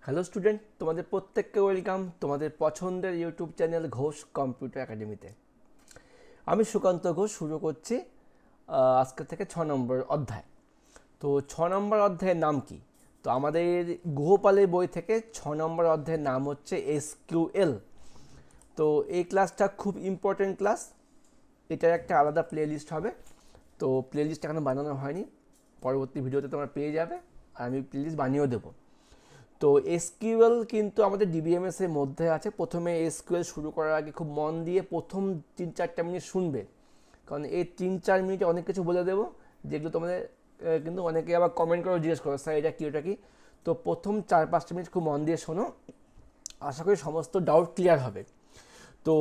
Hello student, তোমাদের প্রত্যেককে welcome তোমাদের পছন্দের ইউটিউব চ্যানেল ঘোষ কম্পিউটার একাডেমিতে। আমি সুকান্ত ঘোষ শুরু করছি আজকে থেকে 6 নম্বর অধ্যায়। তো 6 নম্বর অধ্যায়ের নাম কি? তো আমাদের গুহপালের বই থেকে 6 নম্বর অধ্যায়ের নাম হচ্ছে এসকিউএল। তো এই ক্লাসটা খুব ইম্পর্টেন্ট ক্লাস। এটার একটা আলাদা প্লে লিস্ট হবে। তো প্লে লিস্ট এখনো বানানো হয়নি, পরবর্তী ভিডিওতে তোমরা পেয়ে যাবে, আর আমি প্লে লিস্ট বানিয়েও দেবো। তো এসকিউএল কিন্তু আমাদের ডিবিএমএস এর মধ্যে আছে। প্রথমে এসকিউএল শুরু করার আগে খুব মন দিয়ে প্রথম 3-4টা মিনিট শুনবে, কারণ এই 3-4 মিনিটে অনেক কিছু বলে দেবো, যেগুলো তোমাদের কিন্তু অনেকে আবার কমেন্ট করে জিজ্ঞেস করো, স্যার এটা কি ওটা কি। তো প্রথম 4-5টা মিনিট খুব মন দিয়ে শোনো, আশা করি সমস্ত ডাউট ক্লিয়ার হবে। তো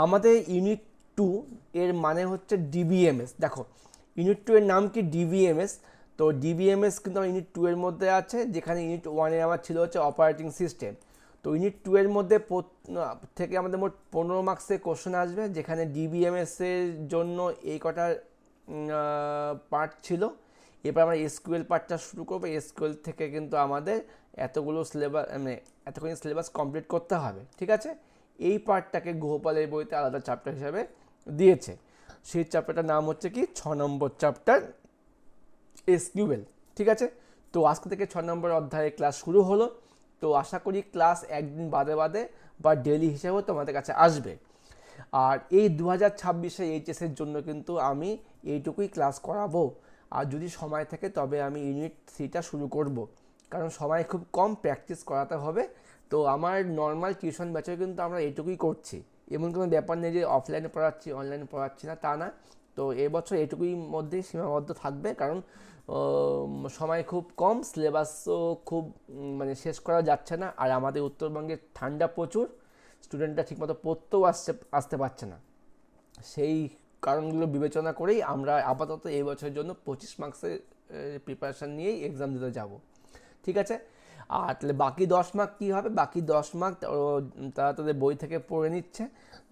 আমাদের ইউনিট 2 এর মানে হচ্ছে ডিবিএমএস। দেখো, ইউনিট 2 এর নাম কি? ডিবিএমএস। তো ডিবিএমএস কিন্তু আমার ইউনিট 2 এর মধ্যে আছে, যেখানে ইউনিট 1 এ আমার ছিল হচ্ছে অপারেটিং সিস্টেম। তো ইউনিট 2 এর মধ্যে থেকে আমাদের মোট 15 মার্কসের কোশ্চেন আসবে, যেখানে ডিবিএমএস এর জন্য এই কটা পার্ট ছিল। এবার আমরা এসকিউএল পার্টটা শুরু করবো। এসকিউএল থেকে কিন্তু আমাদের এতগুলো সিলেবাস, মানে এতখানি সিলেবাস কমপ্লিট করতে হবে, ঠিক আছে। এই পার্টটাকে গোপালের বইতে আলাদা চ্যাপ্টার হিসাবে দিয়েছে। সেই চ্যাপ্টারটার নাম হচ্ছে কি? 6 নম্বর চ্যাপ্টার এসকিউএল, ঠিক আছে। তো আজকে থেকে 6 নম্বর অধ্যায়ে ক্লাস শুরু হলো। তো আশা করি ক্লাস একদিন বাদে বাদে বা ডেলি হিসেবেও তোমাদের কাছে আসবে। আর এই 2026-এ এইচএসের জন্য কিন্তু আমি এইটুকুই ক্লাস করাবো। আর যদি সময় থাকে তবে আমি ইউনিট 3টা শুরু করব, কারণ সময় খুব কম, প্র্যাকটিস করাতে হবে। তো আমার নর্মাল টিউশন ব্যাচে কিন্তু আমরা এইটুকুই করছি। এমন কোনো ব্যাপার নেই যে অফলাইনে পড়াচ্ছি, অনলাইনে পড়াচ্ছি না, তা না। তো এবছর এটুকুই মধ্যেই সীমাবদ্ধ থাকবে, কারণ সময় খুব কম, সিলেবাসও খুব মানে শেষ করা যাচ্ছে না। আর আমাদের উত্তরবঙ্গে ঠান্ডা প্রচুর, স্টুডেন্টরা ঠিকমতো পড়তেও আসতে পারছে না। সেই কারণগুলো বিবেচনা করেই আমরা আপাতত এই বছরের জন্য 25 মার্কসের প্রিপারেশান নিয়েই এক্সাম দিতে যাব, ঠিক আছে। আর তাহলে বাকি 10 মার্ক কী হবে? বাকি 10 মার্ক তারা তাদের বই থেকে পড়ে নিচ্ছে।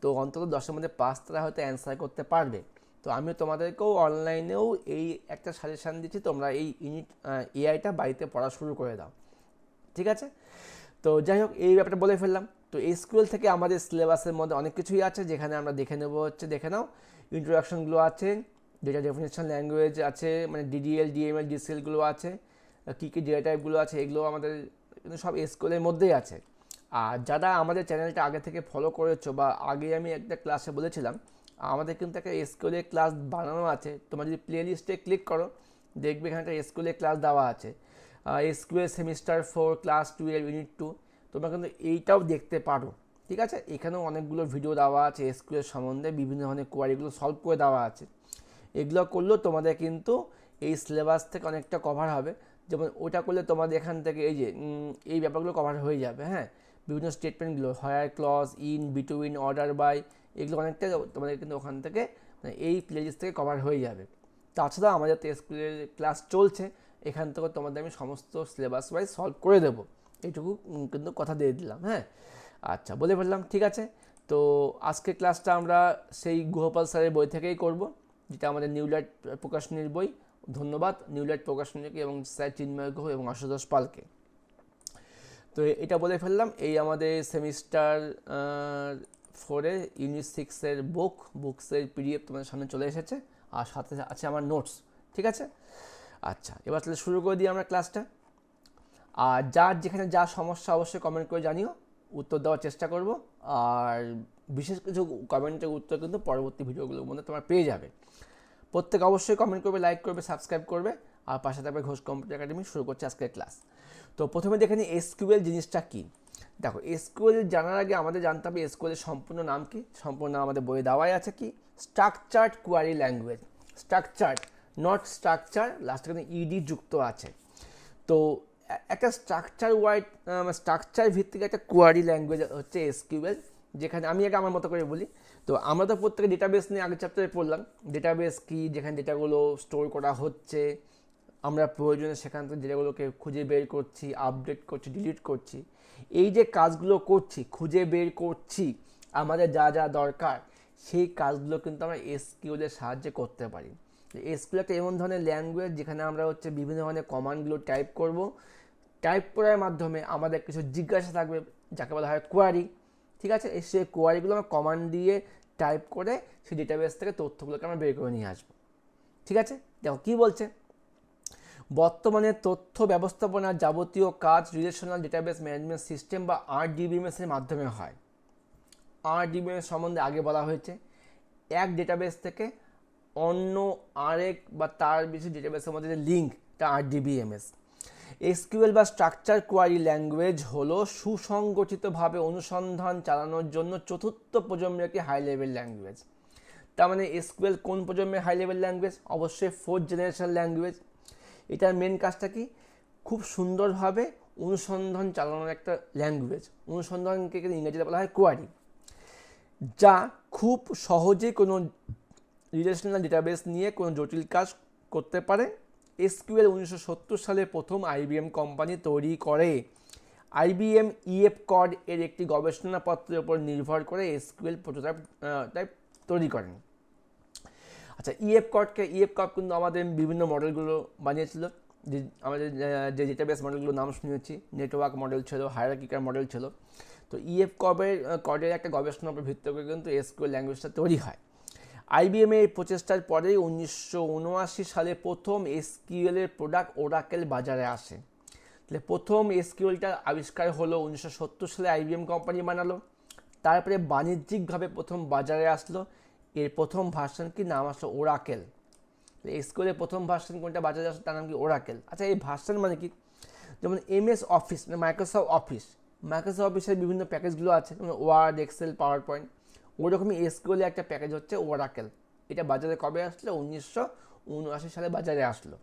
তো অন্তত 10-এর মধ্যে 5 তারা হয়তো অ্যান্সার করতে পারবে। তো আমিও তোমাদেরকেও অনলাইনেও এই একটা সাজেশান দিচ্ছি, তোমরা এই ইউনিট এআইটা বাড়িতে পড়া শুরু করে দাও, ঠিক আছে। তো যাই হোক, এই ব্যাপারটা বলে ফেললাম। তো এসকিউএল থেকে আমাদের সিলেবাসের মধ্যে অনেক কিছুই আছে, যেখানে আমরা দেখে নেব হচ্ছে, দেখে নাও, ইন্ট্রোডাকশনগুলো আছে, ডেটা ডেফিনেশন ল্যাঙ্গুয়েজ আছে, মানে ডিডিএল ডিএমএল ডিসিএলগুলো আছে, কী কী ডেটা টাইপগুলো আছে, এগুলো আমাদের কিন্তু সব এসকিউএলের মধ্যেই আছে। আর যারা আমাদের চ্যানেলটা আগে থেকে ফলো করেছো, বা আগে আমি একটা ক্লাসে বলেছিলাম, আমাদের কিন্তু একটা এসকিউএলের ক্লাস বানানো আছে। তোমরা যদি প্লে লিস্টে ক্লিক করো, দেখবে এখানে একটা এসকিউএলের ক্লাস দেওয়া আছে, এসকিউএল সেমিস্টার 4 ক্লাস 12 ইউনিট 2। তোমরা কিন্তু এইটাও দেখতে পারো, ঠিক আছে। এখানেও অনেকগুলো ভিডিও দেওয়া আছে এসকিউএল সম্বন্ধে, বিভিন্ন ধরনের কোয়ারিগুলো সলভ করে দেওয়া আছে। এগুলো করলেও তোমাদের কিন্তু এই সিলেবাস থেকে অনেকটা কভার হবে। যেমন ওটা করলে তোমাদের এখান থেকে এই যে এই ব্যাপারগুলো কভার হয়ে যাবে, হ্যাঁ। বিভিন্ন স্টেটমেন্টগুলো, higher clause, in, between, order by, এগুলো অনেকটা তোমাদের কিন্তু ওখান থেকে, মানে এই প্লেলিস্ট থেকে কভার হয়ে যাবে। তাছাড়া আমাদের তো স্কুলের ক্লাস চলছে, এখান থেকে তোমাদের আমি সমস্ত সিলেবাস ওয়াইজ সলভ করে দেবো, এইটুকু কিন্তু কথা দিয়ে দিলাম, হ্যাঁ। আচ্ছা, বলে ফেললাম, ঠিক আছে। তো আজকের ক্লাসটা আমরা সেই গুহপাল স্যারের বই থেকেই করব, যেটা আমাদের নিউ লাইট প্রকাশনীর বই। ধন্যবাদ নিউ লাইট প্রকাশনীকে এবং স্যার চিন্ময় গুহ এবং আশুতোষ পালকে। তো এটা বলে ফেললাম, এই আমাদের সেমিস্টার 4-এ ইউনিট 6-এর বুকসের পিডিএফ তোমাদের সামনে চলে এসেছে, আর সাথে আছে আমার নোটস, ঠিক আছে। আচ্ছা, এবার তাহলে শুরু করে দিই আমরা ক্লাসটা। আর যার যেখানে যা সমস্যা অবশ্যই কমেন্ট করে জানিও, উত্তর দেওয়ার চেষ্টা করব। আর বিশেষ কিছু কমেন্টের উত্তর কিন্তু পরবর্তী ভিডিওগুলোর মধ্যে তোমরা পেয়ে যাবে। প্রত্যেক অবশ্যই কমেন্ট করবে, লাইক করবে, সাবস্ক্রাইব করবে, আর পাশে থাকবে ঘোষ কম্পিউটার একাডেমি। শুরু করছে আজকের ক্লাস। তো প্রথমে দেখে নিই এসকিউএল জিনিসটা কী। দেখো, এসকিউএল জানার আগে আমাদের জানতে হবে এসকিউএলের সম্পূর্ণ নাম কি। সম্পূর্ণ নাম আমাদের বইয়ে দেওয়াই আছে, কি? Structured query language. Structured, not structure, লাস্টে কিন্তু ইডি যুক্ত আছে। তো একটা স্ট্রাকচার ভিত্তিক একটা কোয়ারি ল্যাঙ্গুয়েজ হচ্ছে এসকিউএল, যেখানে আমি আগে আমার মতো করে বলি। তো আমরা তো প্রত্যেকে ডেটাবেস নিয়ে আগের চ্যাপ্টারে পড়লাম, ডেটাবেস কি, যেখানে ডেটাগুলো স্টোর করা হচ্ছে, আমরা প্রয়োজনে সেখান থেকে ডেটাগুলোকে খুঁজে বের করছি, আপডেট করছি, ডিলিট করছি। এই যে কাজগুলো করছি, খুঁজে বের করছি আমাদের যা যা দরকার, সেই কাজগুলো কিন্তু আমরা এসকিউএলের সাহায্যে করতে পারি। এসকিউএল একটা এমন ধরনের ল্যাঙ্গুয়েজ যেখানে আমরা হচ্ছে বিভিন্ন ধরনের কমান্ডগুলো টাইপ করব, টাইপ করার মাধ্যমে আমাদের কিছু জিজ্ঞাসা থাকবে, যাকে বলা হয় কোয়ারি। ঠিক আছে, সেই কোয়ারিগুলো আমরা কমান্ড দিয়ে টাইপ করে সেই ডেটাবেস থেকে তথ্যগুলোকে আমরা বের করে নিয়ে আসবো। ঠিক আছে, দেখো কী বলছে, বর্তমানে তথ্য ব্যবস্থাপনার যাবতীয় কাজ রিলেশনাল ডেটাবেস ম্যানেজমেন্ট সিস্টেম বা RDBMS-এর মাধ্যমে হয়। RDBMS সম্বন্ধে আগে বলা হয়েছে, এক ডেটাবেস থেকে অন্য আরেক বা তার বেশি ডেটাবেসের মধ্যে যে লিঙ্ক, তা RDBMS। SQL বা স্ট্রাকচার কোয়ারি ল্যাঙ্গুয়েজ হলো সুসংগঠিতভাবে অনুসন্ধান চালানোর জন্য চতুর্থ প্রজন্মের একটি হাই লেভেল ল্যাঙ্গুয়েজ। তার মানে SQL কোন প্রজন্মের হাই লেভেল ল্যাঙ্গুয়েজ? অবশ্যই 4th জেনারেশন ল্যাঙ্গুয়েজ। এটার মেন কাজটা কি? খুব সুন্দরভাবে অনুসন্ধান চালানোর একটা ল্যাঙ্গুয়েজ। অনুসন্ধানকে ইংরেজিতে বলা হয় কোয়ারি, যা খুব সহজেই কোনো রিলেশনাল ডেটাবেস নিয়ে কোনো জটিল কাজ করতে পারে। SQL 1970 সালে প্রথম IBM কোম্পানি তৈরি করে। IBM EF কড এর একটি গবেষণাপত্রের উপর নির্ভর করে SQL প্রোটোটাইপ তৈরি করেন। আচ্ছা, EF কড কিন্তু আমাদের বিভিন্ন মডেলগুলো বানিয়েছিল। যে আমাদের যে ডেটাবেস মডেলগুলোর নাম শুনেছি, নেটওয়ার্ক মডেল ছিল, হায়ারার্কিক্যাল মডেল ছিল। তো EF কডের একটা গবেষণার উপর ভিত্তি করে কিন্তু SQL ল্যাঙ্গুয়েজটা তৈরি হয়। IBM এর প্রচেষ্টার পরেই 1979 সালে প্রথম SQL এর প্রোডাক্ট ওরাকেল বাজারে আসে। তাহলে প্রথম SQLটার আবিষ্কার হলো 1970 সালে IBM কোম্পানি বানালো। তারপরে বাণিজ্যিকভাবে প্রথম বাজারে আসলো। এর প্রথম ভার্সন কি নাম আসলো ওরাকেল। SQL-এর প্রথম ভার্সন কোনটা বাজারে আসলো, তার নাম কি ওরাকেল। আচ্ছা, এই ভার্সন মানে কি? যেমন MS অফিস মানে মাইক্রোসফট অফিসের বিভিন্ন প্যাকেজগুলো আছে, যেমন ওয়ার্ড, এক্সেল, পাওয়ার পয়েন্ট। ওরকমই SQL-এর একটা প্যাকেজ হচ্ছে ওরাকেল। এটা বাজারে কবে আসলো? 1979 সালে বাজারে আসলো।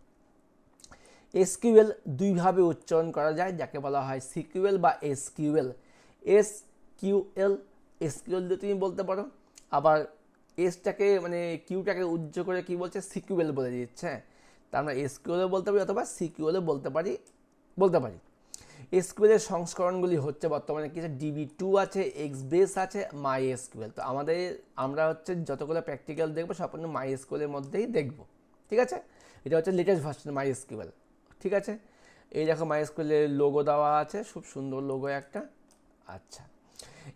SQL দুইভাবে উচ্চারণ করা যায়, যাকে বলা হয় সিকিউএল বা SQL। SQL দিয়ে তুমি বলতে পারো, আবার এসটাকে মানে কিউটাকে উজ্জ্ব করে কি বলছে, সিকিউএল বলে দিচ্ছে। তার মানে SQL-ও বলতে পারি অথবা সিকিউএলও বলতে পারি। SQL-এর সংস্করণগুলি হচ্ছে বর্তমানে কি আছে, DB2 আছে, XBase আছে, MySQL। তো আমরা হচ্ছে যতগুলো প্র্যাকটিক্যাল দেখবো সম্পূর্ণ MySQL-এর মধ্যেই দেখবো। ঠিক আছে, এটা হচ্ছে লেটেস্ট ভার্সন MySQL। ঠিক আছে, এই দেখো MySQL-এর লোগো দেওয়া আছে, খুব সুন্দর লোগো একটা। আচ্ছা,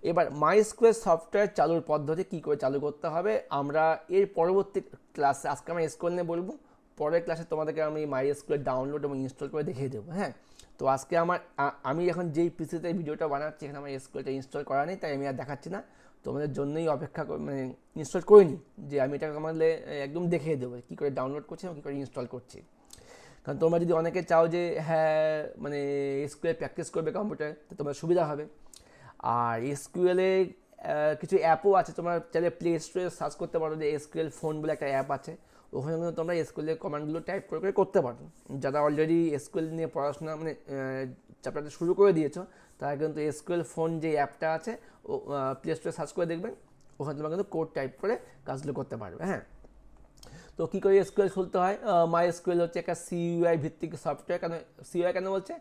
এবার MySQL সফটওয়্যার চালুর পদ্ধতি কী করে চালু করতে হবে আমরা এর পরবর্তী ক্লাসে, আজকে আমরা SQL নিয়ে বলবো, পরের ক্লাসে তোমাদেরকে আমি MySQL ডাউনলোড এবং ইনস্টল করে দেখিয়ে দেবো। হ্যাঁ, তো আজকে আমি এখন যেই পিসিতে ভিডিওটা বানাচ্ছি, এখানে আমার SQL-টা ইনস্টল করা নেই, তাই আমি আর দেখাচ্ছি না। তোমাদের জন্যই অপেক্ষা মানে ইনস্টল করিনি, যে আমি এটা আমাদের একদম দেখিয়ে দেবো কী করে ডাউনলোড করছি এবং কী করে ইনস্টল করছি। কারণ তোমরা যদি অনেকে চাও যে হ্যাঁ মানে SQL প্র্যাকটিস করবে কম্পিউটারে, তো তোমার সুবিধা হবে। আর SQL-এ কিছু অ্যাপও আছে, তোমরা চাইলে প্লে স্টোরে সার্চ করতে পারো যে SQL ফোন বলে একটা অ্যাপ আছে। ওখানে কিন্তু তোমরা SQL-এর কমান্ডগুলো টাইপ করে করতে পারো। যারা অলরেডি SQL নিয়ে পড়াশোনা মানে চ্যাপ্টারটা শুরু করে দিয়েছো, তারা কিন্তু SQL ফোন যে অ্যাপটা আছে ও প্লে স্টোরে সার্চ করে দেখবেন, ওখানে তোমরা কিন্তু কোড টাইপ করে কাজগুলো করতে পারবে। হ্যাঁ, তো কী করে SQL খুলতে হয়? MySQL হচ্ছে একটা CUI ভিত্তিক সফটওয়্যার। CUI কেন বলছে?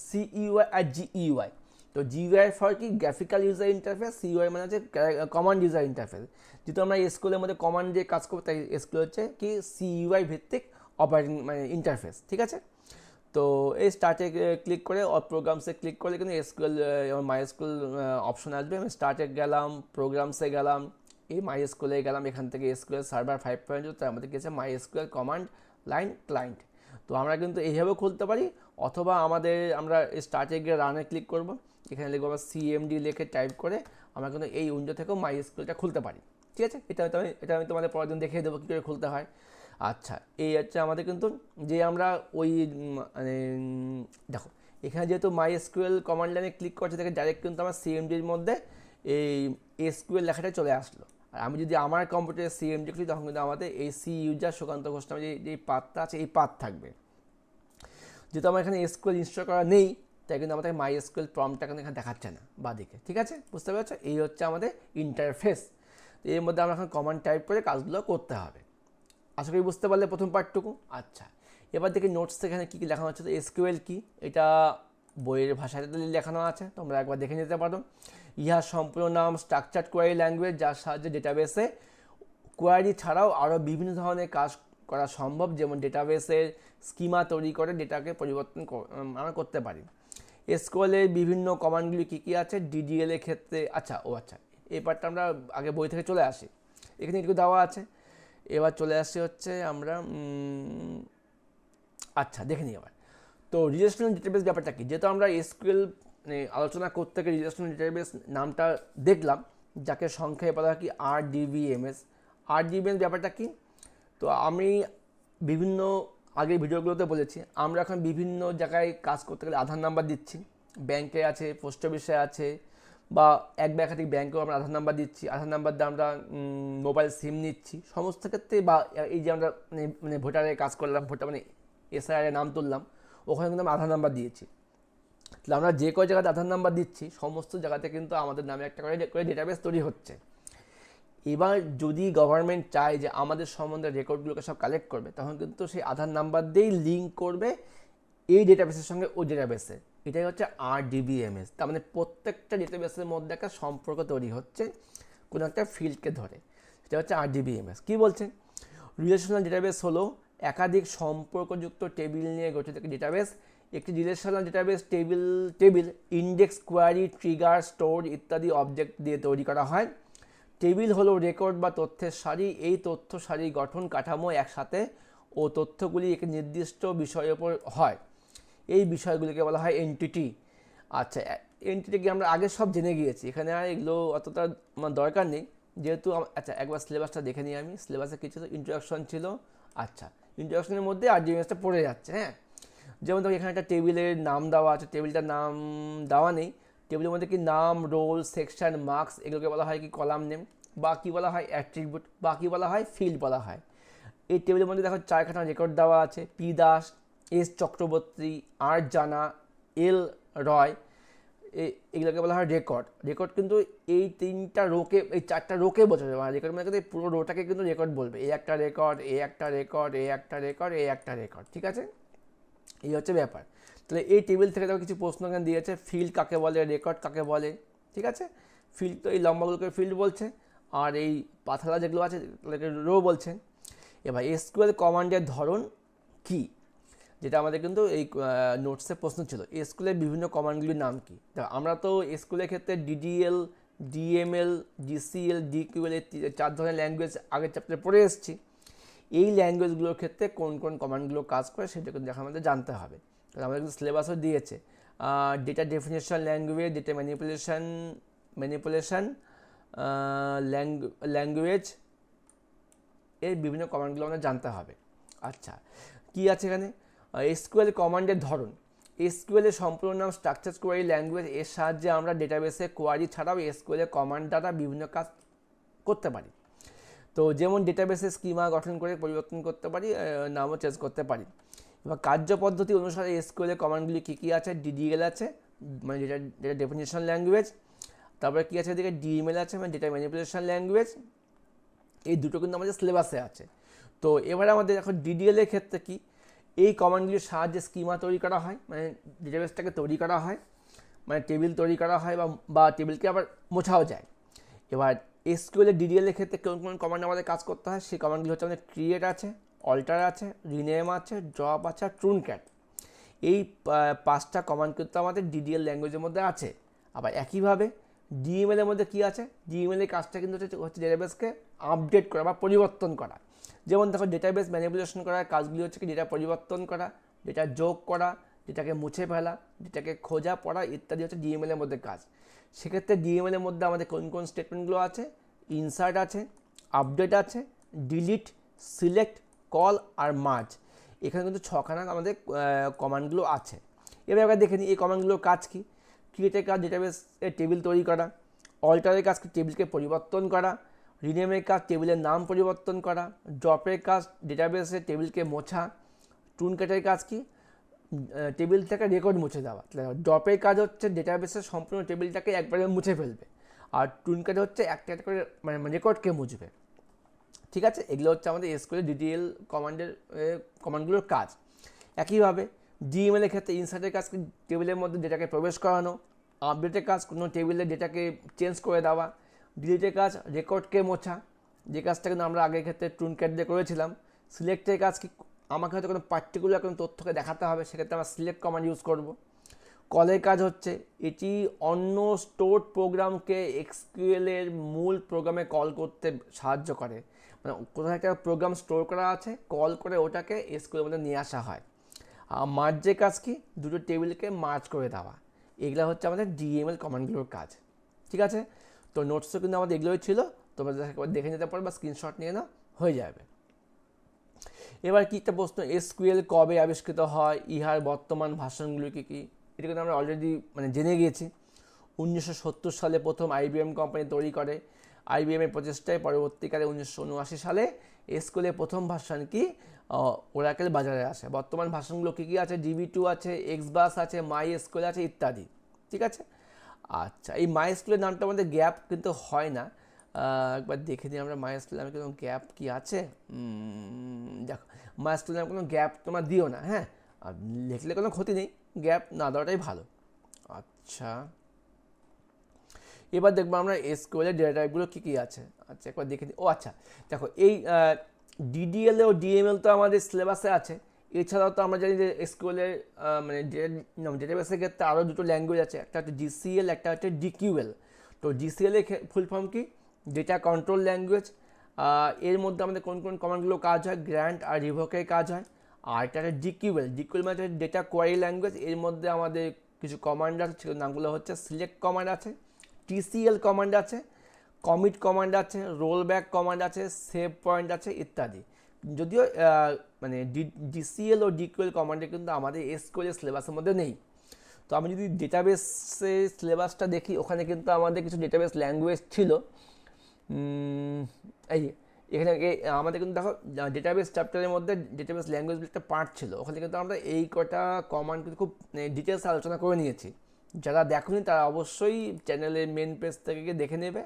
CUI আর GUI। তো GUI ফর কি, গ্রাফিক্যাল ইউজার ইন্টারফেস। CUI মানে হচ্ছে কমান্ড ইউজার ইন্টারফেস। যেহেতু আমরা SQL-এর মধ্যে কমান্ড দিয়ে কাজ করবো, তাই SQL হচ্ছে কি CUI ভিত্তিক অপারেটিং মানে ইন্টারফেস। ঠিক আছে, তো এই স্টার্টে ক্লিক করে প্রোগ্রামসে ক্লিক করলে কিন্তু SQL MySQL অপশন আসবে। আমি স্টার্টে গেলাম, প্রোগ্রামসে গেলাম, এই MySQL-এ গেলাম, এখান থেকে SQL সার্ভার 5.0, তার মধ্যে গেছে MySQL কমান্ড লাইন ক্লায়েন্ট। তো আমরা কিন্তু এইভাবেও খুলতে পারি, অথবা আমরা স্টার্টে গিয়ে রানে ক্লিক করব, এখানে লিখবো আমরা CMD লিখে টাইপ করে আমরা কিন্তু এই উইন্ডো থেকেও MySQL-টা খুলতে পারি। ঠিক আছে, এটা আমি তোমাদের পরের দিন দেখিয়ে দেবো কী করে খুলতে হয়। আচ্ছা, এই হচ্ছে আমাদের কিন্তু যে আমরা ওই মানে দেখো এখানে যেহেতু MySQL কমান্ড লাইনে ক্লিক করছি, দেখে ডাইরেক্ট কিন্তু আমার CMD-র মধ্যে এই SQL লেখাটা চলে আসলো। আর আমি যদি আমার কম্পিউটারে CMD খুলি, তখন কিন্তু আমাদের এই C ইউজার সুকান্ত ঘোষ নামে যে পাথটা আছে, এই পাথ থাকবে। যেহেতু আমার এখানে SQL ইনস্টল করা নেই, তাই কিন্তু আমাদের MySQL প্রম্পটটা কিন্তু এখানে দেখাচ্ছে না বাদিকে। ঠিক আছে, বুঝতে পারছো? এই হচ্ছে আমাদের ইন্টারফেস। তো এর মধ্যে আমরা এখন কমান্ড টাইপ করে কাজগুলো করতে হবে। আশা করি বুঝতে পারলে প্রথম পার্টটুকু। আচ্ছা, এবার দেখি নোটস এখানে কী কী লেখানো হচ্ছে। তো SQL কি, এটা বইয়ের ভাষাতে লেখানো আছে, তোমরা একবার দেখে নিতে পারো। ইহার সম্পূর্ণ নাম স্ট্রাকচার্ড কোয়ারি ল্যাঙ্গুয়েজ, যার সাহায্যে ডেটাবেসে কোয়ারি ছাড়াও আরও বিভিন্ন ধরনের কাজ করা সম্ভব, যেমন ডেটাবেসের স্কিমা তৈরি করে ডেটাকে পরিবর্তন আমরা করতে পারি। এসকিউএলে বিভিন্ন কমান্ডগুলি কী কী আছে ডিডিএল এর ক্ষেত্রে। আচ্ছা এই পার্টটা আমরা আগে বই থেকে চলে আসি, এখানে একটু দেওয়া আছে। এবার চলে আসছি হচ্ছে আমরা আচ্ছা দেখে নিই এবার। তো রিলেশনাল ডেটাবেস ব্যাপারটা কি, যেহেতু আমরা এসকিউএল আলোচনা করতে গিয়ে রিলেশনাল ডেটাবেস নামটা দেখলাম, যাকে সংখ্যায় বলা হয় কি আরডিবিএমএস। আরডিবিএমএস ব্যাপারটা কি, তো আমি বিভিন্ন আগের ভিডিওগুলোতে বলেছি, আমরা এখন বিভিন্ন জায়গায় কাজ করতে গেলে আধার নাম্বার দিচ্ছি, ব্যাংকে আছে, পোস্ট অফিসে আছে, বা এক বা একাধিক ব্যাংকেও আমরা আধার নাম্বার দিচ্ছি, আধার নাম্বার দিয়ে আমরা মোবাইল সিম নিচ্ছি সমস্ত ক্ষেত্রে, বা এই যে আমরা মানে ভোটারে কাজ করলাম, ভোটার মানে এসআইআর নাম তুললাম, ওখানে কিন্তু আমরা আধার নাম্বার দিয়েছি। তাহলে আমরা যে কয় জায়গাতে আধার নাম্বার দিচ্ছি সমস্ত জায়গাতে কিন্তু আমাদের নামে একটা করে ডেটাবেস তৈরি হচ্ছে। এবার যদি গভর্নমেন্ট চায় যে আমাদের সম্বন্ধে রেকর্ডগুলোকে সব কালেক্ট করবে, তখন কিন্তু সেই আধার নাম্বার দিয়েই লিঙ্ক করবে এই ডেটাবেসের সঙ্গে ওই ডেটাবেসে। এটাই হচ্ছে আরডিবিএমএস। তার মানে প্রত্যেকটা ডেটাবেসের মধ্যে একটা সম্পর্ক তৈরি হচ্ছে কোনো একটা ফিল্ডকে ধরে, সেটা হচ্ছে আরডিবিএমএস। কী বলছে, রিলেশনাল ডেটাবেস হলো একাধিক সম্পর্কযুক্ত টেবিল নিয়ে গঠিত একটি ডেটাবেস। একটি relational database table index, query, trigger, store ইত্যাদি অবজেক্ট দিয়ে তৈরি করা হয়। টেবিল হলো রেকর্ড বা তথ্যের সারি। এই তথ্য সারির গঠন কাঠামো একসাথে ও তথ্যগুলি একটি নির্দিষ্ট বিষয়ের উপর হয়, এই বিষয়গুলিকে বলা হয় এন্টিটি। আচ্ছা, এন্টিটি কি আমরা আগে সব জেনে গিয়েছি, এখানে আর এগুলো অতটা দরকার নেই, যেহেতু আচ্ছা একবার সিলেবাসটা দেখে নিই আমি। সিলেবাসে কী ছিল, ইন্ট্রোডাকশন ছিল। আচ্ছা, ইন্ট্রোডাকশনের মধ্যে আরডিবিএমএসটা পড়ে যাচ্ছে। হ্যাঁ, যেমন ধরো এখানে একটা টেবিলের নাম দেওয়া আছে, টেবিলটার নাম দেওয়া নেই, টেবিলের মধ্যে কি নাম, রোল, সেকশন, মার্কস, এগুলোকে বলা হয় কি কলাম নেম, বা কী বলা হয় অ্যাট্রিবিউট, বা কী বলা হয় ফিল্ড বলা হয়। এই টেবিলের মধ্যে দেখো চারখানা রেকর্ড দেওয়া আছে, পি দাস, এস চক্রবর্তী, আর জানা, এল রয়, এগুলোকে বলা হয় রেকর্ড। রেকর্ড কিন্তু এই তিনটা রোকে, এই চারটা রোকে বোঝাবে, মানে রেকর্ড মানে কিন্তু পুরো রোটাকে কিন্তু রেকর্ড বলবে, এই একটা রেকর্ড, এই একটা রেকর্ড, এই একটা রেকর্ড, এই একটা রেকর্ড। ঠিক আছে, এই হচ্ছে ব্যাপার। তাহলে এই টেবিল থেকে দেখো কিছু প্রশ্ন এখানে দিয়েছে, ফিল্ড কাকে বলে, রেকর্ড কাকে বলে। ঠিক আছে, ফিল্ড তো এই লম্বাগুলোকে ফিল্ড বলছে, আর এই পাতলা যেগুলো আছে তাদেরকে রো বলছে। এবার এসকিউএল কমান্ডের ধরন কি, যেটা আমাদের কিন্তু এই নোটসে প্রশ্ন ছিল, এসকিউএলের বিভিন্ন কমান্ডগুলির নাম কি। আমরা তো এসকিউএলের ক্ষেত্রে ডিডিএল, ডিএমএল, ডিসিএল, ডিকিউএল এই 4 ধরনের ল্যাঙ্গুয়েজ আগের চ্যাপ্টারে পড়ে এসেছি। এই ল্যাঙ্গুয়েজগুলোর ক্ষেত্রে কোন কোন কমান্ডগুলো কাজ করে সেটা কিন্তু আমাদের জানতে হবে, কারণ আমাদের কিন্তু সিলেবাসও দিয়েছে। Data definition language, data manipulation language, এর বিভিন্ন কমান্ডগুলো আমাদের জানতে হবে। আচ্ছা, কি আছে এখানে, এসকিউএল কমান্ডের ধরন। এসকিউএলের সম্পূর্ণ নাম স্ট্রাকচার কোয়ারি ল্যাঙ্গুয়েজ। এর সাহায্যে আমরা ডেটাবেসে কোয়ারি ছাড়াও এসকিউএলের কমান্ড দ্বারা বিভিন্ন কাজ করতে পারি। তো যেমন ডেটাবেসে স্কিমা গঠন করে পরিবর্তন করতে পারি, নামও চেঞ্জ করতে পারি। এবার কার্যপদ্ধতি অনুসারে এসকিউএলের কমান্ডগুলি কী কী আছে, ডিডিএল আছে মানে ডেটা ডেফিনেশন ল্যাঙ্গুয়েজ, তারপরে কী আছে এদিকে ডিএমএল আছে মানে ডেটা ম্যানিপুলেশন ল্যাঙ্গুয়েজ। এই দুটো কিন্তু আমাদের সিলেবাসে আছে। তো এবারে আমাদের এখন ডিডিএল এর ক্ষেত্রে কি, এই কমান্ডগুলির সাহায্যে স্কিমা তৈরি করা হয়, মানে ডেটাবেসটাকে তৈরি করা হয়, মানে টেবিল তৈরি করা হয়, বা টেবিলকে আবার মোছাও যায়। এবার এসকিউএল ডিডিএল এর ক্ষেত্রে কোন কোন কমান্ড আমাদের কাজ করতে হয়, সেই কমান্ডগুলি হচ্ছে আমাদের ক্রিয়েট আছে, অল্টার আছে, রিনেম আছে, ড্রপ আছে, আর ট্রুনক্যাট। এই 5টা কমান্ড কিন্তু আমাদের ডিডিএল ল্যাঙ্গুয়েজের মধ্যে আছে। আবার একইভাবে ডিএমএল এর মধ্যে কী আছে, ডিএমএল এর কাজটা কিন্তু হচ্ছে ডেটাবেসকে আপডেট করা বা পরিবর্তন করা। যেমন দেখো ডেটাবেস ম্যানিপুলেশন করার কাজগুলি হচ্ছে কি ডেটা পরিবর্তন করা, ডেটা যোগ করা, ডেটাকে মুছে ফেলা, ডেটাকে খোঁজা, পড়া ইত্যাদি হচ্ছে ডিএমএল এর মধ্যে কাজ। সেক্ষেত্রে ডিএমএল এর মধ্যে আমাদের কোন কোন স্টেটমেন্টগুলো আছে, ইনসার্ট আছে, আপডেট আছে, ডিলিট, সিলেক্ট, কল আর মার্জ। এখানে কিন্তু 6খানা আমাদের কমান্ডগুলো আছে। এবার আমরা দেখে নিই এই কমান্ডগুলোর কাজ কী। ক্রিয়েটের কাজ ডেটাবেসের টেবিল তৈরি করা, অল্টারের কাজ কি টেবিলকে পরিবর্তন করা, রিনেমের কাজ টেবিলের নাম পরিবর্তন করা, ড্রপের কাজ ডেটাবেসের টেবিলকে মোছা, ট্রুনক্যাটের কাজ কি টেবিল থেকে রেকর্ড মুছে দেওয়া। ড্রপের কাজ হচ্ছে ডেটাবেসের সম্পূর্ণ টেবিলটাকে একবারে মুছে ফেলবে, আর ট্রুনক্যাট হচ্ছে একটা একটা করে মানে রেকর্ডকে মুছবে। ঠিক আছে, এগুলো হচ্ছে আমাদের এসকিউএল ডিডিএল কমান্ডগুলোর কাজ। একইভাবে ডিএমএল এর ক্ষেত্রে ইনসার্টের কাজ টেবিলের মধ্যে ডেটাকে প্রবেশ করানো, আপডেটের কাজ কোনো টেবিলে ডেটাকে চেঞ্জ করে দেওয়া, ডিলিটের কাজ রেকর্ডকে মোছা, যে কাজটা কিন্তু আমরা আগের ক্ষেত্রে ট্রুনক্যাট দিয়ে করেছিলাম। সিলেক্টের কাজ কি আমাকে হয়তো কোনো পার্টিকুলার কোনো তথ্যকে দেখাতে হবে, সেক্ষেত্রে আমরা সিলেক্ট কমান্ড ইউজ করব। কলের কাজ হচ্ছে এটি অন্য স্টোর প্রোগ্রামকে এসকিউএলের মূল প্রোগ্রামে কল করতে সাহায্য করে, মানে কোথাও একটা প্রোগ্রাম স্টোর করা আছে, কল করে ওটাকে এসকিউএলের মধ্যে নিয়ে আসা হয়। আর মার্জের কাজ কি, দুটো টেবিলকে মার্জ করে দেওয়া। এগুলো হচ্ছে আমাদের ডিএমএল কমান্ডগুলোর কাজ। ঠিক আছে, তো নোটসও কিন্তু আমাদের এগুলোই ছিল, তোমরা দেখে নিতে পারো বা স্ক্রিনশট নিয়ে নাও, হয়ে যাবে। এবার কি একটা প্রশ্ন, এসকিউএল কবে আবিষ্কৃত হয়, ইহার বর্তমান ভার্সনগুলো কী কী, এটা কিন্তু আমরা অলরেডি মানে জেনে গিয়েছি। 1970 সালে প্রথম আইবিএম কোম্পানি তৈরি করে। আইবিএমের প্রচেষ্টায় পরবর্তীকালে 1979 সালে এসকিউএলের প্রথম ভার্সন কি ওরাকেল বাজারে আসে। বর্তমান ভার্সনগুলো কী কী আছে, DB2 আছে, এক্সবাস আছে, মাই এসকিউএল আছে ইত্যাদি। ঠিক আছে, আচ্ছা এই মাই এসকিউএলের নামটা আমাদের গ্যাপ কিন্তু হয় না, একবার দেখে নিই আমরা মাই এসকিউএল নামে কোনো গ্যাপ কি আছে। দেখো মাই এসকিউএল নামে কোনো গ্যাপ তোমরা দিও না, হ্যাঁ, আর লিখলে কোনো ক্ষতি নেই, গ্যাপ না দেওয়াটাই ভালো। আচ্ছা এবার দেখবো আমরা এসকিউএলের ডেটা টাইপগুলো কী কী আছে। আচ্ছা একবার দেখে নিই। ও আচ্ছা দেখো, এই ডিডিএল ও ডিএমএল তো আমাদের সিলেবাসে আছে, এছাড়াও তো আমরা জানি যে এসকিউএলের মানে ডেটাবেসের ক্ষেত্রে আরও দুটো ল্যাঙ্গুয়েজ আছে, একটা হচ্ছে জিসিএল, একটা হচ্ছে ডিকিউএল। তো জিসিএলের ফুল ফর্ম কি, ডেটা কন্ট্রোল ল্যাঙ্গুয়েজ। এর মধ্যে আমাদের কোন কোন কমান্ডগুলো কাজ হয়, গ্র্যান্ট আর রিভোকের কাজ হয়। আর এটা হচ্ছে ডিকিউএল, ডিকিউএল মানে হচ্ছে ডেটা কোয়ারি ল্যাঙ্গুয়েজ। এর মধ্যে আমাদের কিছু কমান্ড আছে, সেগুলোর নামগুলো হচ্ছে সিলেক্ট কমান্ড আছে, টিসিএল কমান্ড আছে, কমিট কমান্ড আছে, রোল ব্যাক কমান্ড আছে, সেভ পয়েন্ট আছে ইত্যাদি। যদিও মানে ডিসিএল ও ডিকিউএল কমান্ডে কিন্তু আমাদের এসকিউএল সিলেবাসের মধ্যে নেই। তো আমি যদি ডেটাবেসের সিলেবাসটা দেখি, ওখানে কিন্তু আমাদের কিছু ডেটাবেস ল্যাঙ্গুয়েজ ছিল। এই এখানে আমাদের কিন্তু দেখো ডেটাবেস চ্যাপ্টারের মধ্যে ডেটাবেস ল্যাঙ্গুয়েজ একটা পার্ট ছিল, ওখানে কিন্তু আমরা এই কটা কমান্ড কিন্তু খুব ডিটেলস আলোচনা করে নিয়েছি। যারা দেখোনি তারা অবশ্যই চ্যানেলের মেন পেজ থেকে গিয়ে দেখে নেবে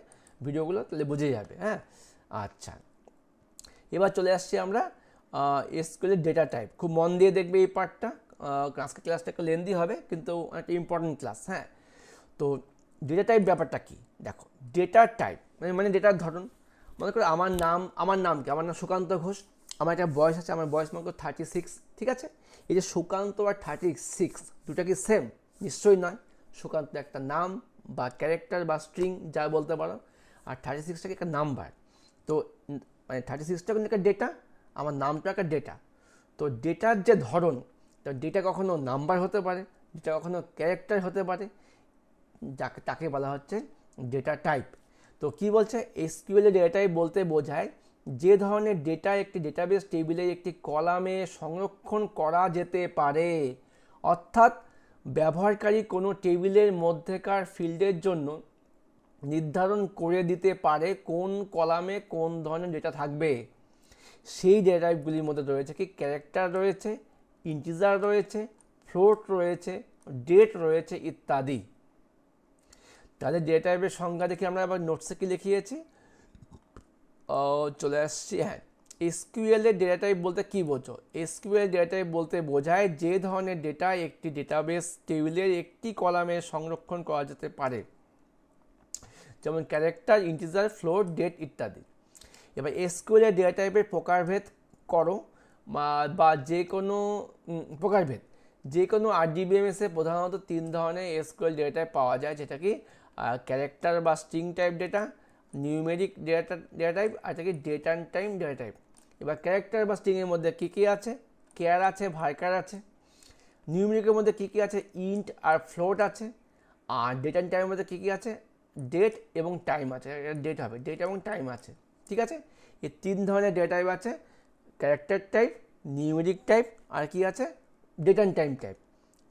ভিডিওগুলো, তাহলে বুঝে যাবে। হ্যাঁ আচ্ছা, এবার চলে আসছি আমরা এসকিউএলের ডেটা টাইপ। খুব মন দিয়ে দেখবে এই পার্টটা, আজকে ক্লাসটা একটু লেন্দি হবে কিন্তু একটা ইম্পর্টেন্ট ক্লাস। হ্যাঁ, তো ডেটা টাইপ ব্যাপারটা কি, দেখো ডেটা টাইপ মানে ডেটার ধরন। মনে করো আমার নাম কি, আমার নাম সুকান্ত ঘোষ, আমার একটা বয়স আছে, আমার বয়স মনে করো 36। ঠিক আছে, এই যে সুকান্ত আর 36 দুটা কি সেম? নিশ্চয়ই নয়। সুকান্ত একটা নাম বা ক্যারেক্টার বা স্ট্রিং যা বলতে পারো, আর 36টাকে একটা নাম্বার। তো মানে 36টা কিন্তু একটা ডেটা, আমার নামটা একটা ডেটা। তো ডেটার যে ধরন, তো ডেটা কখনো নাম্বার হতে পারে, ডেটা কখনো ক্যারেক্টার হতে পারে, তাকে বলা হচ্ছে ডেটা টাইপ। তো কি বলছে, এসকিউএল ডেটা টাইপ বলতে বোঝায় যে ধরনের ডেটা একটি ডেটাবেস টেবিলের একটি কলামে সংরক্ষণ করা যেতে পারে। অর্থাৎ ব্যবহারকারী কোনো টেবিলের মধ্যেকার ফিল্ডের জন্য নির্ধারণ করে দিতে পারে কোন কলামে কোন ধরনের ডেটা থাকবে। সেই ডেটা টাইপগুলির মধ্যে রয়েছে কি, ক্যারেক্টার রয়েছে, ইন্টিজার রয়েছে, ফ্লোট রয়েছে, ডেট রয়েছে ইত্যাদি। তাহলে ডেটা টাইপের সংজ্ঞা দেখে আমরা আবার নোটসে কি লিখিয়েছি, চলে আসছি। হ্যাঁ, এসকিউএলের ডেটা টাইপ বলতে কী বোঝো? এসকিউএল ডেটা টাইপ বলতে বোঝায় যে ধরনের ডেটা একটি ডেটাবেস টেবিলের একটি কলামে সংরক্ষণ করা যেতে পারে, যেমন ক্যারেক্টার, ইন্টিজার, ফ্লোট, ডেট ইত্যাদি। এবার এসকিউএলের ডেটা টাইপের প্রকারভেদ করো বা যে কোনো প্রকারভেড, যে কোনো আরডিবিএমএসে প্রধানত 3 ধরনের এসকিউএল ডেটা টাইপ পাওয়া যায়, যেটা কি ক্যারেক্টার বা string type data, numeric data type, আর এটা কি date and time data type. এবার ক্যারেক্টার বা স্ট্রিংয়ের মধ্যে কী কী আছে, কেয়ার আছে, ভার্কার আছে। নিউমেরিকের মধ্যে কী কী আছে, ইন্ট আর ফ্লোট আছে। আর ডেট অ্যান্ড টাইমের মধ্যে কী কী আছে, ডেট এবং টাইম আছে, ডেট হবে, ডেট এবং টাইম আছে। ঠিক আছে, এই 3 ধরনের ডেটা টাইপ আছে, ক্যারেক্টার টাইপ, নিউমেরিক টাইপ, আর কি আছে ডেট অ্যান্ড টাইম টাইপ।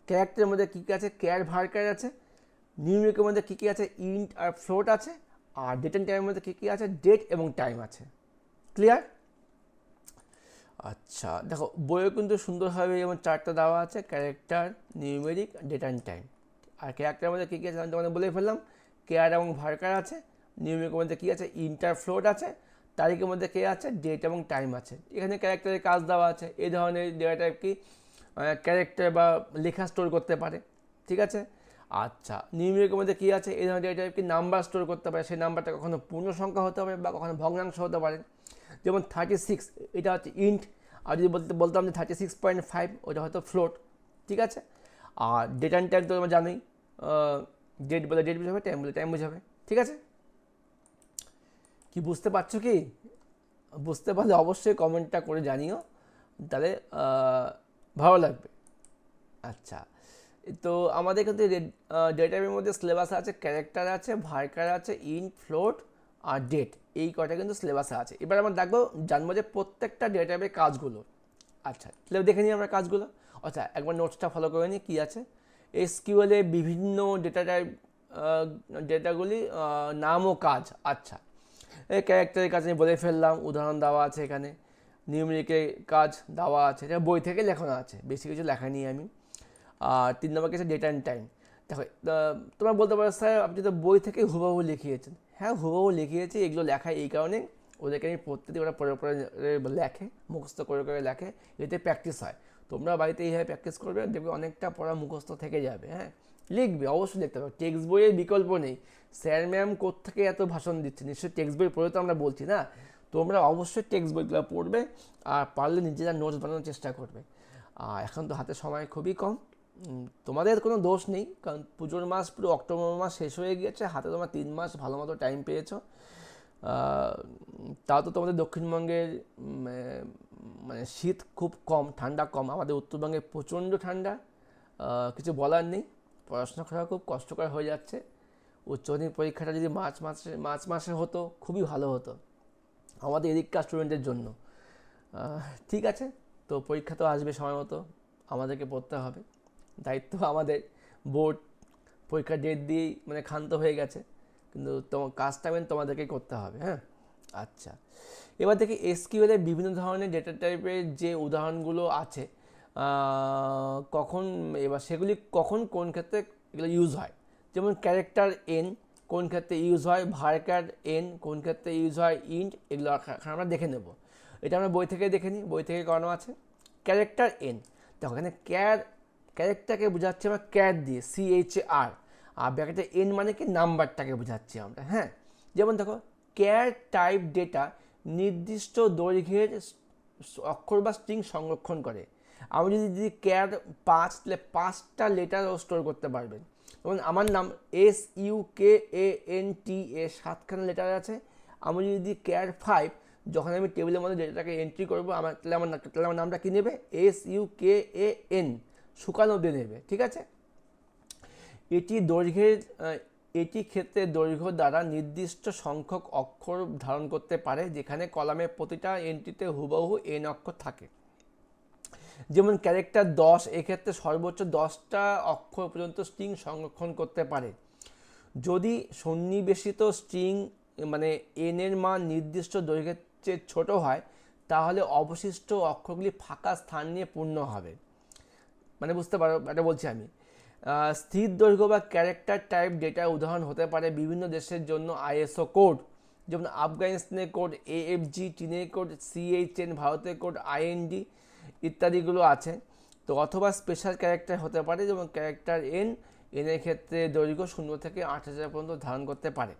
ক্যারেক্টারের মধ্যে কী কী আছে, কেয়ার, ভার্কার আছে। নিউমেরিকের মধ্যে কী কী আছে, ইন্ট আর ফ্লোট আছে। আর ডেট অ্যান্ড টাইমের মধ্যে কী কী আছে, ডেট এবং টাইম আছে। ক্লিয়ার? আচ্ছা দেখো, বইয়ে কিন্তু সুন্দরভাবে যেমন 4টা দেওয়া আছে, character, numeric, date and time. আর ক্যারেক্টারের মধ্যে কী কী আছে আমি তোমাদের বলে ফেললাম, কেয়ার এবং ভার্কার আছে। নিউমেরিকের মধ্যে কী আছে, ইন্টার ফ্লোট আছে। তারিখের মধ্যে কে আছে, ডেট এবং টাইম আছে। এখানে ক্যারেক্টারের কাজ দেওয়া আছে, এই ধরনের ডেটা টাইপ কি ক্যারেক্টার বা লেখা স্টোর করতে পারে। ঠিক আছে, আচ্ছা নিউমেরিকের মধ্যে কী আছে, এই ধরনের ডেটা টাইপ কি নাম্বার স্টোর করতে পারে, সেই নাম্বারটা কখনো পূর্ণ সংখ্যা হতে পারে বা কখনো ভগ্নাংশ হতে পারে। যেমন 36 এটা হচ্ছে ইন্ট, আর যদি বলতাম যে 36.5 ওটা হয়তো ফ্লোট। ঠিক আছে, আর ডেট অ্যান্ড টাইম তো তোমরা জানোই, ডেট বলে ডেট বোঝাবে, টাইম বলে টাইম বোঝাবে। ঠিক আছে, কি বুঝতে পারছো কি? বুঝতে পারলে অবশ্যই কমেন্টটা করে জানিও, তাহলে ভালো লাগবে। আচ্ছা, তো আমাদের কিন্তু ডেটাবের মধ্যে সিলেবাস আছে, ক্যারেক্টার আছে, ভার্কার আছে, ইন্ট, ফ্লোট আর ডেট, এই কয়টা কিন্তু সিলেবাসে আছে। এবার আমরা জানবো যে প্রত্যেকটা ডেটাবের কাজগুলো। আচ্ছা, তাহলে দেখে নিই আমরা কাজগুলো। আচ্ছা, একবার নোটসটা ফলো করে নিই কী আছে। এসকিউএলে বিভিন্ন ডেটা টাইপ, ডেটাগুলি নাম ও কাজ। আচ্ছা, এই ক্যারেক্টারের কাজ আমি বলে ফেললাম, উদাহরণ দেওয়া আছে এখানে। নিউমেরিকের কাজ দেওয়া আছে, এটা বই থেকে লেখানো আছে, বেশি কিছু লেখা নিই আমি। আর 3 নম্বর কিছু ডেটা অ্যান্ড টাইম। দেখো, তোমরা বলতে পারো স্যার আপনি তো বই থেকে হুবহু লিখিয়েছেন। হ্যাঁ, হুবহু লিখিয়েছি, এগুলো লেখা এই কারণে ওদেরকে আমি প্রত্যেকদিন ওরা পরে পরে লেখে, মুখস্থ করে করে লেখে, এতে প্র্যাকটিস হয়। তোমরা বাড়িতে এইভাবে প্র্যাকটিস করবে, দেখবে অনেকটা পড়া মুখস্থ থেকে যাবে। হ্যাঁ, লিখবে, অবশ্যই লিখতে পারবে, টেক্সট বইয়ের বিকল্প নেই। স্যার ম্যাম কোত্থেকে এত ভাষণ দিচ্ছে, নিশ্চয়ই টেক্সট বই পড়ে তো আমরা বলছি না। তোমরা অবশ্যই টেক্সট বইগুলো পড়বে, আর পারলে নিজেরা নোটস বানানোর চেষ্টা করবে। আর এখন তো হাতে সময় খুবই কম, তোমাদের কোনো দোষ নেই, কারণ পুজোর মাস পুরো অক্টোবর মাস শেষ হয়ে গিয়েছে, হাতে তোমার 3 মাস ভালো মতো টাইম পেয়েছো। তাও তো তোমাদের দক্ষিণবঙ্গের মানে শীত খুব কম, ঠান্ডা কম, আমাদের উত্তরবঙ্গে প্রচণ্ড ঠান্ডা। কিছু বলার নেই, পড়াশোনা করা খুব কষ্টকর হয়ে যাচ্ছে। উচ্চমাধ্যমিক পরীক্ষাটা যদি মার্চ মাসে হতো খুবই ভালো হতো আমাদের এদিককার স্টুডেন্টের জন্য। ঠিক আছে, তো পরীক্ষা তো আসবে সময় মতো, আমাদেরকে পড়তে হবে, দায়িত্ব আমাদের। বোর্ড পরীক্ষার ডেট দিয়েই মানে ক্ষান্ত হয়ে গেছে, কিন্তু তোমার কাজটা তোমাদেরকেই করতে হবে। হ্যাঁ, আচ্ছা, এবার দেখি এসকিউএল এর বিভিন্ন ধরনের ডেটা টাইপের যে উদাহরণগুলো আছে, কখন এবার সেগুলি কখন কোন ক্ষেত্রে এগুলো ইউজ হয়। যেমন ক্যারেক্টার এন কোন ক্ষেত্রে ইউজ হয়, ভার্কার এন কোন ক্ষেত্রে ইউজ হয়, ইন্ট, এগুলো আমরা দেখে নেব। এটা আমরা বই থেকে দেখে নিই, বই থেকে করানো আছে। ক্যারেক্টার এন, দেখো এখানে ক্যারেক্টারকে বোঝাচ্ছি আমরা ক্যার দিয়ে, CHR, আর ব্র্যাকেটে এন মানে কি নাম্বারটাকে বোঝাচ্ছি আমরা। হ্যাঁ, যেমন দেখো, ক্যার টাইপ ডেটা নির্দিষ্ট দৈর্ঘ্যের অক্ষর বা স্ট্রিং সংরক্ষণ করে। আমি যদি ক্যার 5, তাহলে 5টা লেটারও স্টোর করতে পারবেন। যেমন আমার নাম SUKANTA, 7খানা লেটার আছে। আমি যদি ক্যার 5, যখন আমি টেবিলের মধ্যে ডেটাটাকে এন্ট্রি করবো, তাহলে আমার নামটা কী নেবে, SUKAN, শুকানো দিয়ে নেবে। ঠিক আছে, এটি ক্ষেত্রে দৈর্ঘ্য দ্বারা নির্দিষ্ট সংখ্যক অক্ষর ধারণ করতে পারে, যেখানে কলামের প্রতিটা এন্ট্রিতে হুবহু n অক্ষর থাকে। যেমন ক্যারেক্টার 10, এক্ষেত্রে সর্বোচ্চ 10টা অক্ষর পর্যন্ত স্ট্রিং সংরক্ষণ করতে পারে। যদি সন্নিবেশিত স্ট্রিং মানে n এর মান নির্দিষ্ট দৈর্ঘ্যের চেয়ে ছোট হয়, তাহলে অবশিষ্ট অক্ষরগুলি ফাঁকা স্থান নিয়ে পূর্ণ হবে। মানে বুঝতে পারো, এটা বলছি আমি। স্থির দৈর্ঘ্য বা ক্যারেক্টার টাইপ ডেটার উদাহরণ হতে পারে বিভিন্ন দেশের জন্য ISO কোড, যেমন আফগানিস্তানের কোড AFG, চীনের কোড CHN, ভারতের কোড IND ইত্যাদিগুলো আছে। তো অথবা স্পেশাল ক্যারেক্টার হতে পারে, যেমন ক্যারেক্টার এন এর ক্ষেত্রে দৈর্ঘ্য 0 থেকে 8000 পর্যন্ত ধারণ করতে পারে।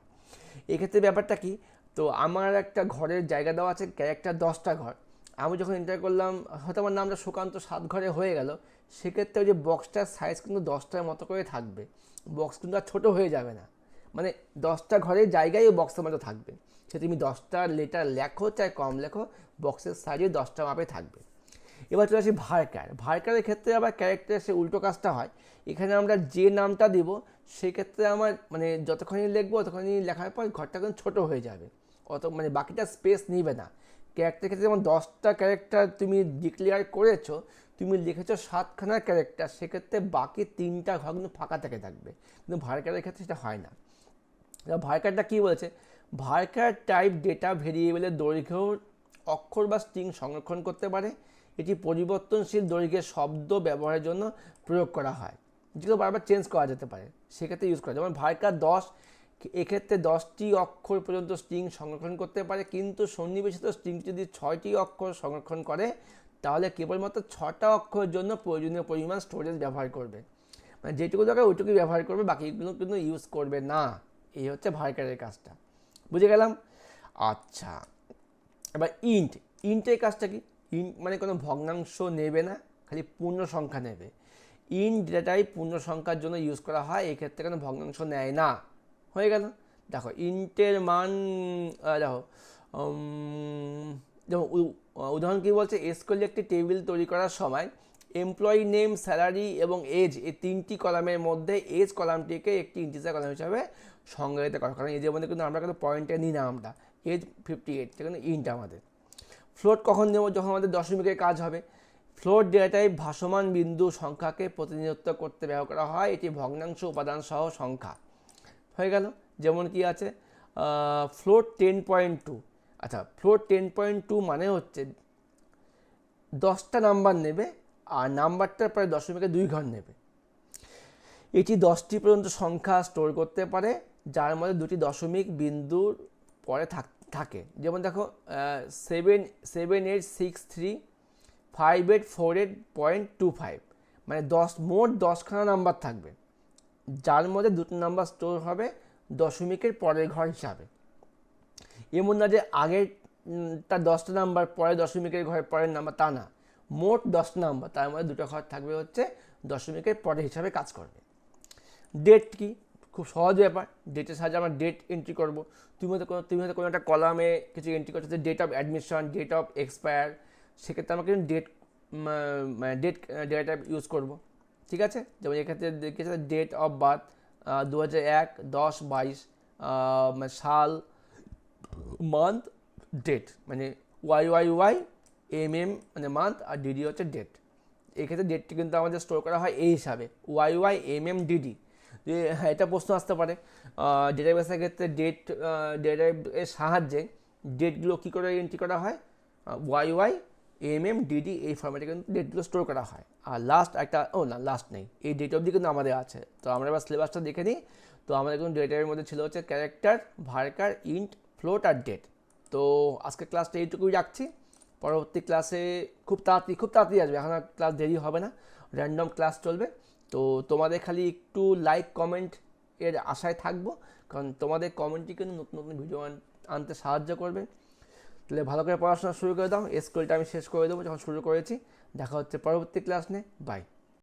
এক্ষেত্রে ব্যাপারটা কি, তো আমার একটা ঘরের জায়গা দেওয়া আছে, ক্যারেক্টার 10টা ঘর। আমি যখন এন্টার করলাম, হয়তো আমার নামটা সুকান্ত 7 ঘরে হয়ে গেল, সেক্ষেত্রে ওই যে বক্সটার সাইজ কিন্তু 10টার মতো করে থাকবে, বক্স কিন্তু আর ছোটো হয়ে যাবে না। মানে 10টা ঘরের জায়গায় ওই বক্সের মতো থাকবে, সে তুমি 10টা লেটার লেখো চাই কম লেখো, বক্সের সাইজে 10টা মাপে থাকবে। এবার চলে আসি ভার্কারের ক্ষেত্রে আবার ক্যারেক্টারের সে উল্টো কাজটা হয়। এখানে আমরা যে নামটা দেব সেক্ষেত্রে আমার মানে যতক্ষণই লিখবো ততক্ষণই লেখার পর ঘরটা কিন্তু ছোটো হয়ে যাবে, অত মানে বাকিটা স্পেস নিবে না। ক্যারেক্টারের ক্ষেত্রে যেমন 10টা ক্যারেক্টার তুমি ডিক্লেয়ার করেছো, তুমি লিখেছো 7খানা ক্যারেক্টার, সেক্ষেত্রে বাকি 3টা ঘর কিন্তু ফাঁকা থেকে থাকবে, কিন্তু ভার্কারের ক্ষেত্রে সেটা হয় না। ভার্কারটা কী বলেছে, ভার্কার টাইপ ডেটা ভেরিয়েবলের দৈর্ঘ্য অক্ষর বা স্ট্রিং সংরক্ষণ করতে পারে। এটি পরিবর্তনশীল দৈর্ঘ্যের শব্দ ব্যবহারের জন্য প্রয়োগ করা হয়, যেগুলো বারবার চেঞ্জ করা যেতে পারে, সেক্ষেত্রে ইউজ করা যায়। যেমন ভার্কার 10, এক্ষেত্রে 10টি অক্ষর পর্যন্ত স্ট্রিং সংরক্ষণ করতে পারে, কিন্তু সন্নিবেশিত স্ট্রিং যদি 6টি অক্ষর সংরক্ষণ করে, তাহলে কেবলমাত্র 6টা অক্ষরের জন্য প্রয়োজনীয় পরিমাণ স্টোরেজ ব্যবহার করবে। মানে যেটুকু দরকার ওইটুকুই ব্যবহার করবে, বাকিগুলো কিন্তু ইউজ করবে না। এই হচ্ছে ভার্কারের কাজটা, বুঝে গেলাম। আচ্ছা, এবার ইন্টের কাজটা কি, ইন্ট মানে কোনো ভগ্নাংশ নেবে না, খালি পূর্ণ সংখ্যা নেবে। ইন্ট ডেটা টাইপ পূর্ণ সংখ্যার জন্য ইউজ করা হয়, এক্ষেত্রে কোনো ভগ্নাংশ নেয় না। হয়ে গেল। দেখো ইন্টের মান দেখো যেমন উদাহরণ কী বলছে, এসকিউএল একটি টেবিল তৈরি করার সময় এমপ্লয়ি নেম, স্যালারি এবং এজ এই 3টি কলামের মধ্যে এজ কলামটিকে একটি ইন্টিজার কলাম হিসাবে সংজ্ঞায়িত করা, কারণ এজের মধ্যে কিন্তু আমরা কিন্তু পয়েন্টে নিই না, আমরা এজ 58 সেখানে ইন্ট আমাদের। ফ্লোট কখন নেব, যখন আমাদের দশমিকের কাজ হবে। ফ্লোট ডেটা টাইপ ভাসমান বিন্দু সংখ্যাকে প্রতিনিধিত্ব করতে ব্যবহার করা হয়, এটি ভগ্নাংশ উপাদান সহ সংখ্যা। হয়ে গেল। যেমন কি আছে ফ্লোট 10.2, আচ্ছা ফ্লোট 10.2 মানে হচ্ছে 10টা নাম্বার নেবে আর নাম্বারটার পরে দশমিকের 2 ঘর নেবে। এটি 10টি পর্যন্ত সংখ্যা স্টোর করতে পারে যার মধ্যে 2টি দশমিক বিন্দুর পরে থাকে। যেমন দেখো 78635848.25, মানে মোট 10খানা নাম্বার থাকবে যার মধ্যে 2টি নাম্বার স্টোর হবে দশমিকের পরের ঘর হিসাবে। এমন না যে আগের তার 10টা নাম্বার পরে দশমিকের ঘরের পরের নাম্বার, তা না, মোট 10 নাম্বার, তার মধ্যে 2টা ঘর থাকবে হচ্ছে দশমিকের পরে হিসাবে কাজ করবে। ডেট কি, খুব সহজ ব্যাপার, ডেটের সাহায্যে আমরা ডেট এন্ট্রি করব। তুমি হয়তো কোনো একটা কলামে কিছু এন্ট্রি করছো, date of admission, date of expire, সেক্ষেত্রে আমরা কিন্তু ডেট ডেটা ইউজ করব। ঠিক আছে, যেমন এক্ষেত্রে দেখেছে ডেট অফ বার্থ 2001-10-22, সাল, মান্থ, ডেট, মানে YYY, MM মানে মান্থ, আর DD হচ্ছে ডেট। এক্ষেত্রে ডেটটি কিন্তু আমাদের স্টোর করা হয় এই হিসাবে YYMMDD। হ্যাঁ, এটা প্রশ্ন আসতে পারে ডেটাবেসের ক্ষেত্রে ডেটার সাহায্যে ডেটগুলো কী করে এন্ট্রি করা হয়, YYMMDD এই ফর্ম্যাটে কিন্তু ডেটগুলো স্টোর করা হয়। আর লাস্ট একটা, লাস্ট নেই, এই ডেট অবধি কিন্তু আমাদের আছে। তো আমরা এবার সিলেবাসটা দেখে নিই। তো আমাদের কিন্তু ডেটার মধ্যে ছিল হচ্ছে ক্যারেক্টার, ভার্কার, ইন্ট, ফ্লোট আর ডেট। তো আজকে ক্লাসটা এইটুকুই রাখছি। পরবর্তী ক্লাসে খুব তাড়াতাড়ি আসবে, এখন আর ক্লাস দেরি হবে না, র্যান্ডম ক্লাস চলবে। তো তোমাদের খালি একটু লাইক কমেন্ট এর আশায় থাকবো, কারণ তোমাদের কমেন্টই কিন্তু নতুন নতুন ভিডিও আনতে সাহায্য করবে। তাহলে ভালো করে পড়াশোনা শুরু করে দাও। এসকিউএলটা আমি শেষ করে দেবো যখন শুরু করেছি। দেখা হচ্ছে পরবর্তী ক্লাস নিয়ে। বাই।